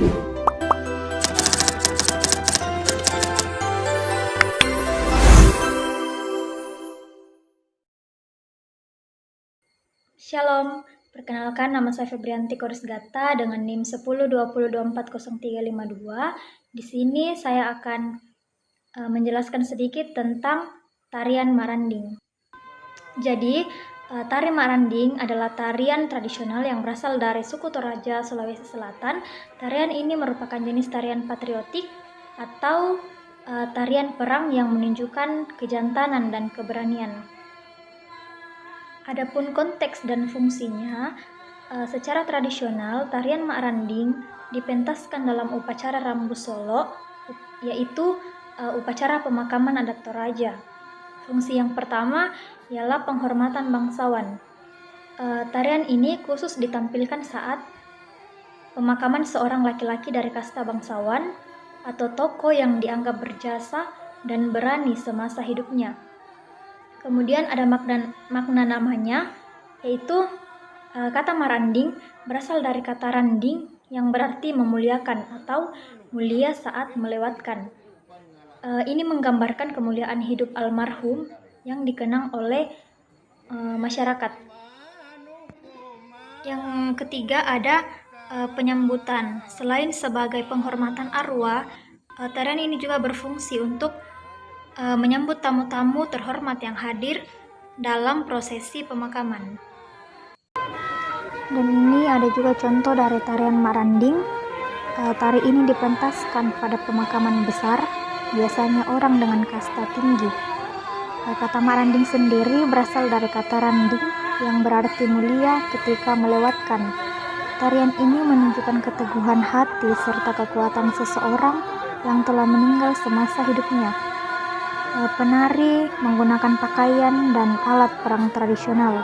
Shalom, perkenalkan nama saya Febrianti Korisgata dengan NIM 1020240352. Di sini saya akan menjelaskan sedikit tentang tarian Maranding. Jadi, tari Maranding adalah tarian tradisional yang berasal dari suku Toraja, Sulawesi Selatan. Tarian ini merupakan jenis tarian patriotik atau tarian perang yang menunjukkan kejantanan dan keberanian. Adapun konteks dan fungsinya, secara tradisional tarian Maranding dipentaskan dalam upacara Rambu Solo, yaitu upacara pemakaman adat Toraja. Fungsi yang pertama ialah penghormatan bangsawan. Tarian ini khusus ditampilkan saat pemakaman seorang laki-laki dari kasta bangsawan atau tokoh yang dianggap berjasa dan berani semasa hidupnya. Kemudian ada makna namanya, yaitu kata Maranding berasal dari kata randing yang berarti memuliakan atau mulia saat melewatkan. Ini menggambarkan kemuliaan hidup almarhum yang dikenang oleh masyarakat. Yang ketiga ada penyambutan. Selain sebagai penghormatan arwah, tarian ini juga berfungsi untuk menyambut tamu-tamu terhormat yang hadir dalam prosesi pemakaman. Dan ini ada juga contoh dari tarian Maranding. Tari ini dipentaskan pada pemakaman besar, biasanya orang dengan kasta tinggi. Kata Maranding sendiri berasal dari kata randing yang berarti mulia ketika melewatkan. Tarian ini menunjukkan keteguhan hati serta kekuatan seseorang yang telah meninggal semasa hidupnya. Penari menggunakan pakaian dan alat perang tradisional.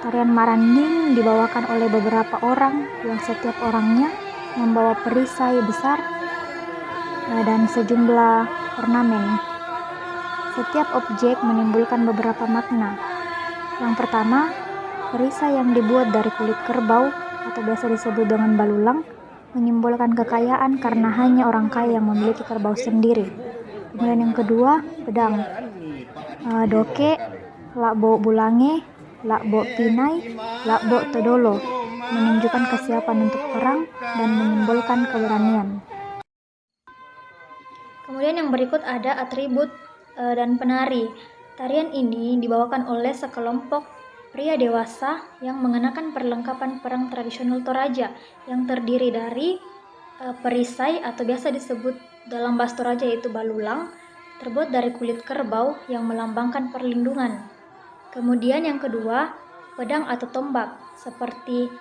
Tarian Maranding dibawakan oleh beberapa orang yang setiap orangnya membawa perisai besar dan sejumlah ornamen. Setiap objek menimbulkan beberapa makna. Yang pertama, perisai yang dibuat dari kulit kerbau atau biasa disebut dengan balulang menyimbolkan kekayaan karena hanya orang kaya yang memiliki kerbau sendiri. Kemudian yang kedua, pedang. Doke, lakbo bulange, lakbo pinai, lakbo todolo menunjukkan kesiapan untuk perang dan menyimbolkan keberanian. Kemudian yang berikut ada atribut dan penari. Tarian ini dibawakan oleh sekelompok pria dewasa yang mengenakan perlengkapan perang tradisional Toraja yang terdiri dari perisai atau biasa disebut dalam bahasa Toraja yaitu balulang, terbuat dari kulit kerbau yang melambangkan perlindungan. Kemudian yang kedua, pedang atau tombak seperti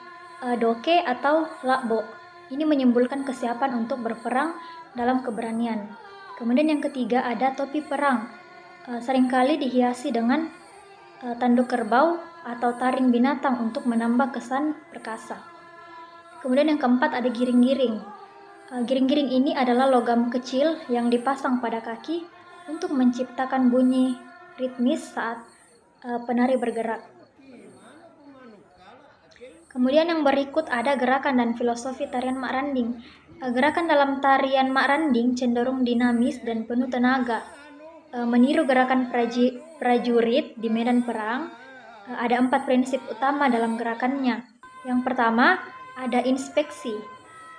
doke atau lakbo. Ini menyimbolkan kesiapan untuk berperang dalam keberanian. Kemudian yang ketiga ada topi perang. Seringkali dihiasi dengan tanduk kerbau atau taring binatang untuk menambah kesan perkasa. Kemudian yang keempat ada giring-giring. Giring-giring ini adalah logam kecil yang dipasang pada kaki untuk menciptakan bunyi ritmis saat penari bergerak. Kemudian yang berikut ada gerakan dan filosofi tarian Maranding. Gerakan dalam tarian Maranding cenderung dinamis dan penuh tenaga. Meniru gerakan prajurit di medan perang, ada 4 prinsip utama dalam gerakannya. Yang pertama, ada inspeksi.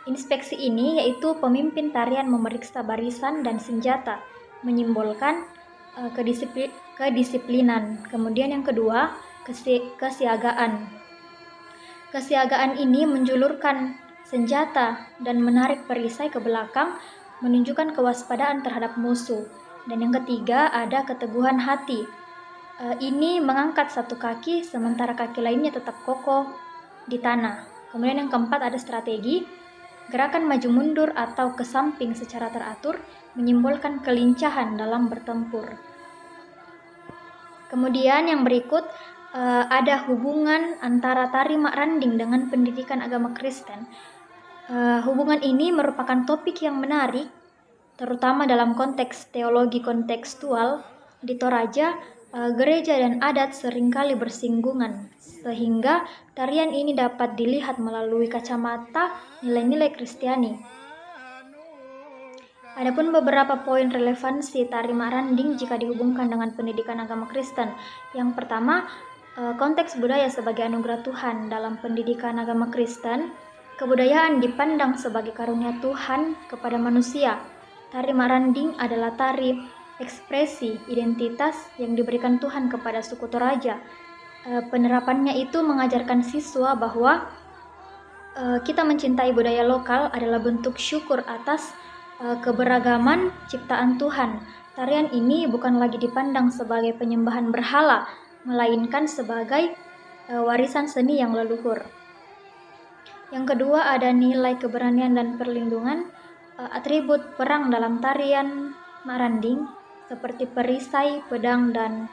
Inspeksi ini yaitu pemimpin tarian memeriksa barisan dan senjata, menyimbolkan kedisiplinan. Kemudian yang kedua, kesiagaan. Kesiagaan ini menjulurkan senjata dan menarik perisai ke belakang, menunjukkan kewaspadaan terhadap musuh. Dan yang ketiga, ada keteguhan hati. Ini mengangkat satu kaki sementara kaki lainnya tetap kokoh di tanah. Kemudian yang keempat ada strategi. Gerakan maju mundur atau ke samping secara teratur menyimbolkan kelincahan dalam bertempur. Kemudian yang berikut ada hubungan antara tari Maranding dengan pendidikan agama Kristen. Hubungan ini merupakan topik yang menarik, terutama dalam konteks teologi kontekstual. Di Toraja, gereja dan adat seringkali bersinggungan, sehingga tarian ini dapat dilihat melalui kacamata nilai-nilai Kristiani. Adapun beberapa poin relevansi tari maranding jika dihubungkan dengan pendidikan agama Kristen. Yang pertama, konteks budaya sebagai anugerah Tuhan. Dalam pendidikan agama Kristen, kebudayaan dipandang sebagai karunia Tuhan kepada manusia. Tari maranding adalah tari ekspresi identitas yang diberikan Tuhan kepada suku Toraja. Penerapannya itu mengajarkan siswa bahwa kita mencintai budaya lokal adalah bentuk syukur atas keberagaman ciptaan Tuhan. Tarian ini bukan lagi dipandang sebagai penyembahan berhala, melainkan sebagai warisan seni yang leluhur. Yang kedua, ada nilai keberanian dan perlindungan. Atribut perang dalam tarian maranding seperti perisai, pedang, dan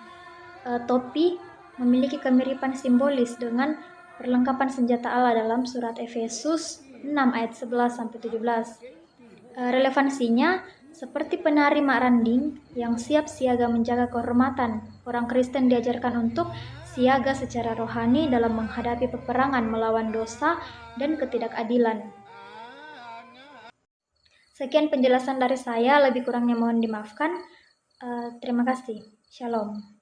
topi memiliki kemiripan simbolis dengan perlengkapan senjata Allah dalam surat Efesus 6 ayat 11-17. Relevansinya, seperti penari maranding yang siap siaga menjaga kehormatan, orang Kristen diajarkan untuk siaga secara rohani dalam menghadapi peperangan melawan dosa dan ketidakadilan. Sekian penjelasan dari saya, lebih kurangnya mohon dimaafkan. Terima kasih. Shalom.